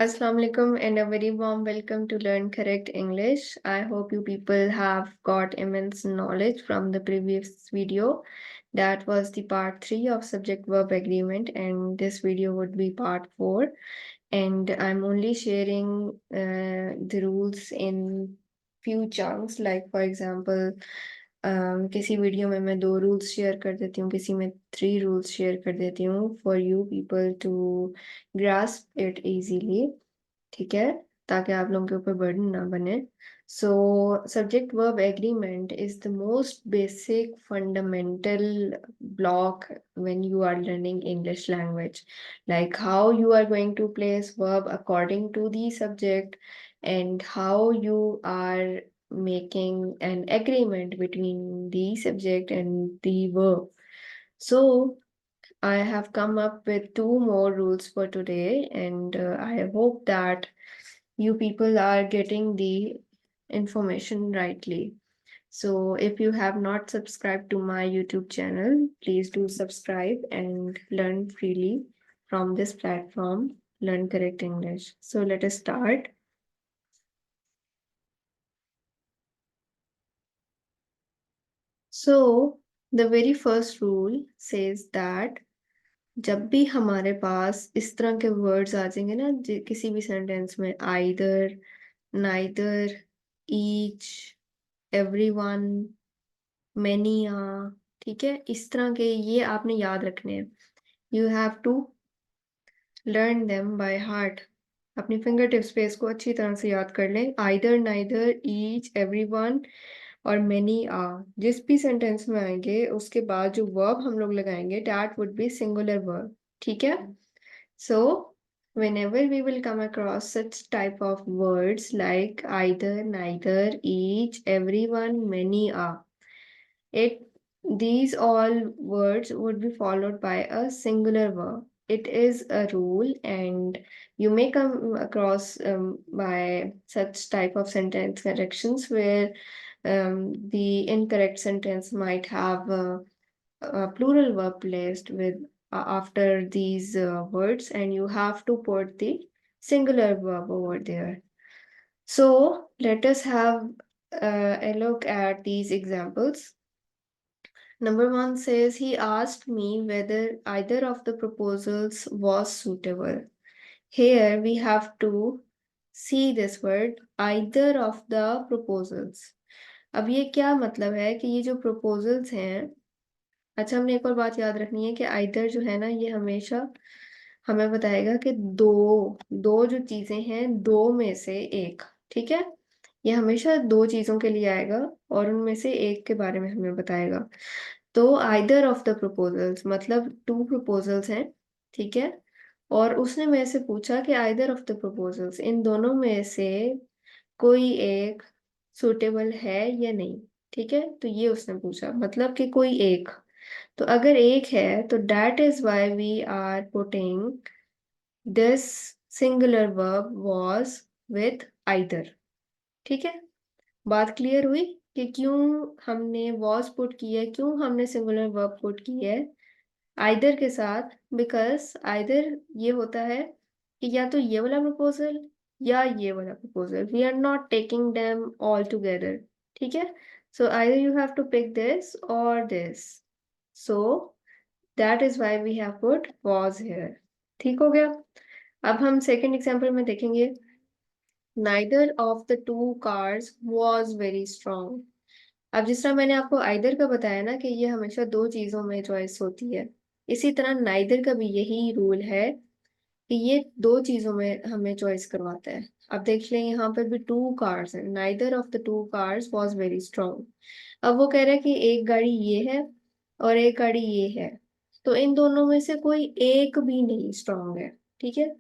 Assalamu alaikum and a very warm welcome to Learn Correct English. I hope you people have got immense knowledge from the previous video. That was the part 3 of subject verb agreement, and this video would be part 4. And I'm only sharing the rules in few chunks, like for example, किसी video में मैं 2 rules share कर देती हूँ, किसी में 3 rules share कर देती हूँ for you people to grasp it easily, ठीक है, ताकि आप लोगों के ऊपर बर्डन ना बने. So subject verb agreement is the most basic fundamental block when you are learning English language, like how you are going to place verb according to the subject and how you are making an agreement between the subject and the verb. So I have come up with 2 more rules for today, and I hope that you people are getting the information rightly. So if you have not subscribed to my YouTube channel, please do subscribe and learn freely from this platform, Learn Correct English. So let us start. So the very first rule says that जब भी हमारे पास इस तरह के words आ जाएंगे ना किसी भी सेंटेंस में, either, neither, each, everyone, many are, ठीक है, इस तरह के ये आपने याद रखने हैं. You have to learn them by heart. अपनी फिंगर टिप्स पे इसको अच्छी तरह से याद कर लें. आइदर, नाइदर, ईच, एवरीवन और मेनी आर जिस भी सेंटेंस में आएंगे उसके बाद जो वर्ब हम लोग लगाएंगे that would be singular verb, ठीक है. So whenever we will come across such type of words like either, neither, each, everyone, many are, it these all words would be followed by a singular verb. It is a rule, and you may come across by such type of sentence corrections where the incorrect sentence might have a plural verb placed with after these words, and you have to put the singular verb over there. So let us have a look at these examples. Number 1 says he asked me whether either of the proposals was suitable. Here we have to see this word either of the proposals. अब ये क्या मतलब है कि ये जो proposals हैं, अच्छा हमने एक और बात याद रखनी है कि आइदर जो है ना ये हमेशा हमें बताएगा कि दो दो जो चीजें हैं दो में से एक, ठीक है, ये हमेशा दो चीजों के लिए आएगा और उनमें से एक के बारे में हमें बताएगा. तो आइदर ऑफ द प्रपोजल्स मतलब 2 प्रपोजल्स हैं, ठीक है, और उसने मेरे से पूछा कि आइदर ऑफ द प्रपोजल्स इन दोनों में से कोई एक सुटेबल है या नहीं, ठीक है. तो ये उसने पूछा मतलब कि कोई एक. तो अगर एक है तो that is why we are putting this singular verb was with either, ठीक है. बात क्लियर हुई कि क्यों हमने was पुट की है, क्यों हमने सिंगुलर वर्ब पुट की है either के साथ. बिकॉज either ये होता है कि या तो ये वाला प्रपोजल या ये वाला proposal, we are not taking them all together, ठीक है. सो either you have to pick this or this. So that is why we have put was here. ठीक हो गया. अब हम सेकेंड एग्जाम्पल में देखेंगे. Neither of the two cars was very strong. अब जिस तरह मैंने आपको आइदर का बताया ना कि ये हमेशा दो चीजों में चॉइस होती है, इसी तरह नाइदर का भी यही रूल है कि ये दो चीजों में हमें चॉइस करवाता है. अब देख लें यहाँ पर भी 2 कार्स हैं. Neither of the 2 cars was very strong. अब वो कह रहा है कि एक गाड़ी ये है और एक गाड़ी ये है, तो इन दोनों में से कोई एक भी नहीं स्ट्रॉन्ग है, ठीक है.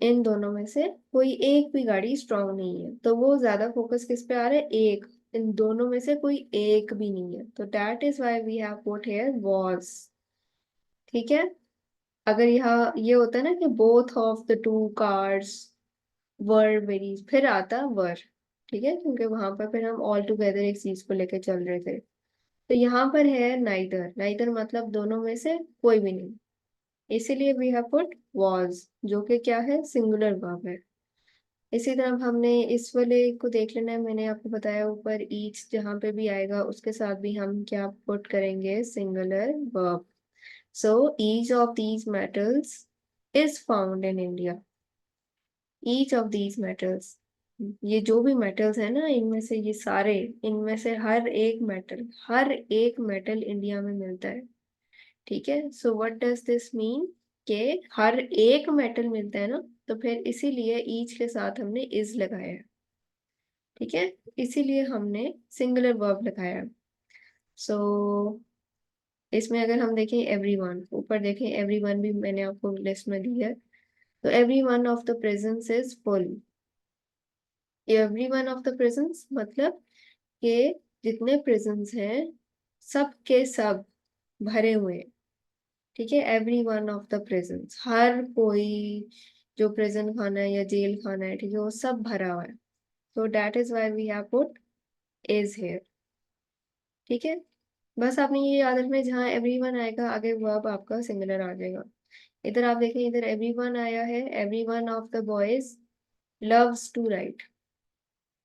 इन दोनों में से कोई एक भी गाड़ी स्ट्रॉन्ग नहीं है, तो वो ज्यादा फोकस किस पे आ रहा है, एक. इन दोनों में से कोई एक भी नहीं है, तो that is why we have put here was, ठीक है. अगर यहाँ ये होता है ना कि both of the 2 cars were very, फिर आता वर, ठीक है, क्योंकि वहां पर फिर हम ऑल टुगेदर एक चीज को लेकर चल रहे थे. तो यहाँ पर है नाइदर. नाइदर मतलब दोनों में से कोई भी नहीं, इसीलिए वी हैव पुट वाज जो कि क्या है, सिंगुलर वर्ब है. इसी तरह अब हमने इस वाले को देख लेना है। मैंने आपको बताया ऊपर ईच जहाँ पे भी आएगा उसके साथ भी हम क्या पुट करेंगे, singular verb. So each of these metals is found in India. Each of these metals, ये जो भी मेटल्स है ना, इनमें से ये सारे, इनमें से हर एक मेटल इंडिया में मिलता है। ठीक है, so what does this mean, के हर एक मेटल मिलता है ना, तो फिर इसीलिए ईच के साथ हमने इज लगाया है। ठीक है, इसीलिए हमने सिंगुलर वर्ब लगाया है। सो इसमें अगर हम देखें एवरीवन, ऊपर देखें एवरीवन भी मैंने आपको लिस्ट में दी है। तो everyone of the presence is full. Everyone of the presence मतलब कि जितने प्रेजेंस हैं सब के सब भरे हुए हैं। ठीक है, every one of the presents, हर कोई जो प्रेजेंट खाना है या जेल खाना है, ठीक है, वो सब भरा हुआ है। तो that is why we have put is here. ठीक है, बस आपने ये याद रखना है, जहाँ एवरी वन आएगा आगे वर्ब आपका सिंगुलर आ जाएगा। इधर आप देखें, इधर एवरी वन आया है, every one of the boys loves to write.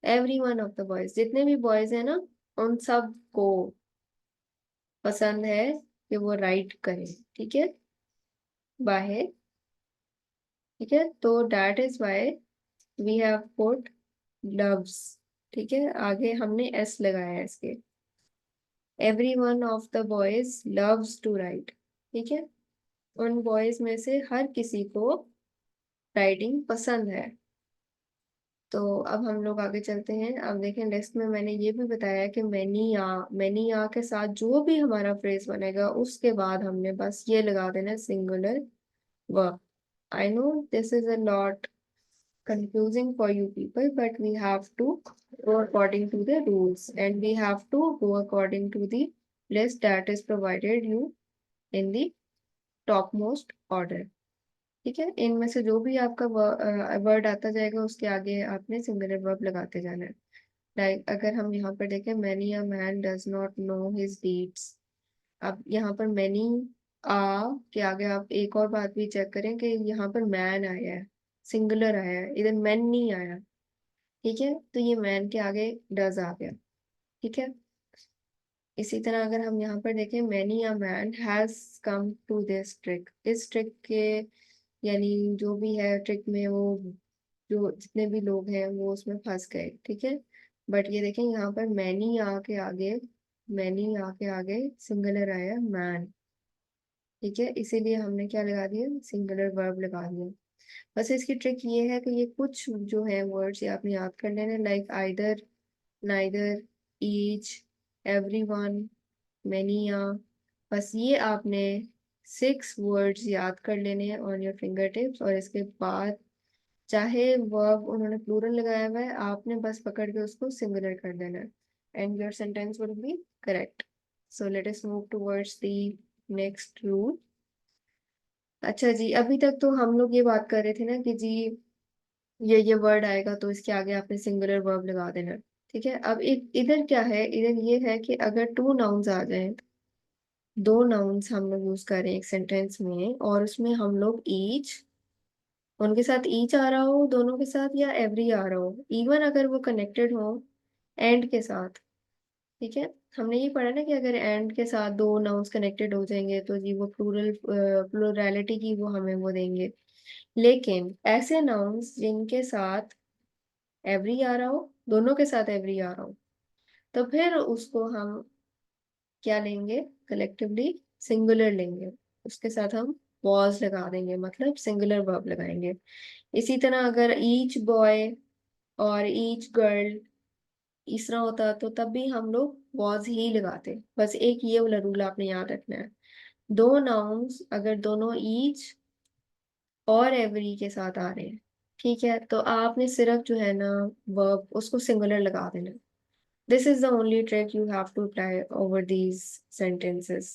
Every one of the boys, जितने भी बॉयज हैं ना, उन सब को पसंद है कि वो राइट करें। ठीक है, बाहर। ठीक है, तो that is why we have put loves. ठीक है, आगे हमने एस लगाया है इसके। Every one of the boys loves to write. ठीक है, उन बॉयज में से हर किसी को राइटिंग पसंद है। तो अब हम लोग आगे चलते हैं। अब देखें लिस्ट में मैंने ये भी बताया कि मैनी या के साथ जो भी हमारा फ्रेज बनेगा उसके बाद हमने बस ये लगा देना singular verb. I know this is a lot confusing for you people, but we have to go according to the rules and we have to go according to the list that is provided you in the topmost order। ठीक है, इनमें से जो भी आपका word आता जाएगा उसके आगे आपने सिंगुलर वर्ब लगाते जाना है। लाइक अगर हम यहाँ पर देखें, many a man does not know his deeds. अब यहाँ पर मैनी आ के आगे आप एक और बात भी चेक करें कि यहाँ पर मैन आया है, सिंगुलर आया है, इधर मैन नहीं आया। ठीक है, तो ये मैन के आगे डज आ गया। ठीक है, इसी तरह अगर हम यहाँ पर देखें, many a man has come to this trick. इस ट्रिक के, यानी जो भी है ट्रिक में, वो जो जितने भी लोग हैं वो उसमें फंस गए। ठीक है, बट ये देखें यहाँ पर मैनी आ के आगे सिंगुलर आया मैन। ठीक है, इसीलिए हमने क्या लगा दिया, सिंगुलर वर्ब लगा दिया। बस इसकी ट्रिक ये है कि ये कुछ जो है वर्ड्स ये आपने याद कर लेने, like either, neither, each, everyone, mania. बस ये आपने 6 वर्ड्स याद कर लेने हैं ऑन योर फिंगर टिप्स, और इसके बाद चाहे वर्ब उन्होंने प्लूरल लगाया हुआ है, आपने बस पकड़ के उसको सिंगुलर कर देना है and your sentence would be correct. So let us move towards the next rule. अच्छा जी, अभी तक तो हम लोग ये बात कर रहे थे ना कि जी ये वर्ड आएगा तो इसके आगे आपने सिंगुलर वर्ब लगा देना। ठीक है, अब एक इधर क्या है, इधर ये है कि अगर 2 नाउन्स आ जाएं, 2 नाउन्स हम लोग यूज कर रहे हैं एक सेंटेंस में, और उसमें हम लोग ईच, उनके साथ ईच आ रहा हो दोनों के साथ, या एवरी आ रहा हो, इवन अगर वो कनेक्टेड हो एंड के साथ। ठीक है, हमने ये पढ़ा ना कि अगर एंड के साथ 2 नाउन्स कनेक्टेड हो जाएंगे तो जी वो प्लूरैलिटी की वो हमें वो देंगे। लेकिन ऐसे नाउन्स जिनके साथ एवरी आ रहा हो, दोनों के साथ एवरी आ रहा हो, तो फिर उसको हम क्या लेंगे, कलेक्टिवली सिंगुलर लेंगे। उसके साथ हम वॉज लगा देंगे, मतलब सिंगुलर वर्ब लगाएंगे। इसी तरह अगर ईच बॉय और ईच गर्ल इस तरह होता तो तब भी हम लोग वॉज ही लगाते। बस एक ये वाला रूल आपने याद रखना है, 2 नाउन्स अगर दोनों ईच और एवरी के साथ आ रहे हैं, ठीक है, तो आपने सिर्फ जो है ना वर्ब उसको सिंगुलर लगा देना। This is the only trick you have to apply over these sentences,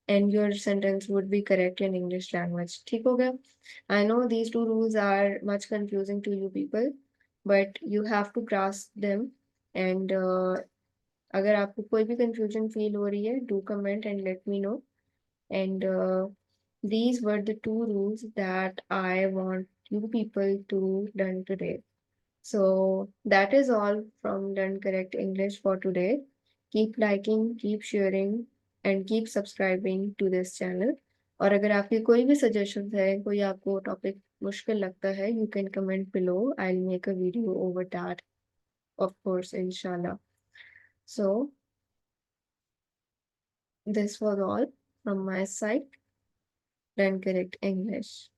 and your sentence would be correct in English language. ठीक हो गया? I know these 2 rules are much confusing to you people, but you have to grasp them. And अगर आपको कोई भी confusion feel हो रही है, do comment and let me know. And these were the 2 rules that I want you people to learn today. So that is all from Learn Correct English for today. Keep liking, keep sharing and keep subscribing to this channel. और अगर आपके कोई भी suggestion है, कोई आपको topic मुश्किल लगता है, you can comment below. I'll make a video over that, of course, inshallah. So this was all from my side. Learn Correct English.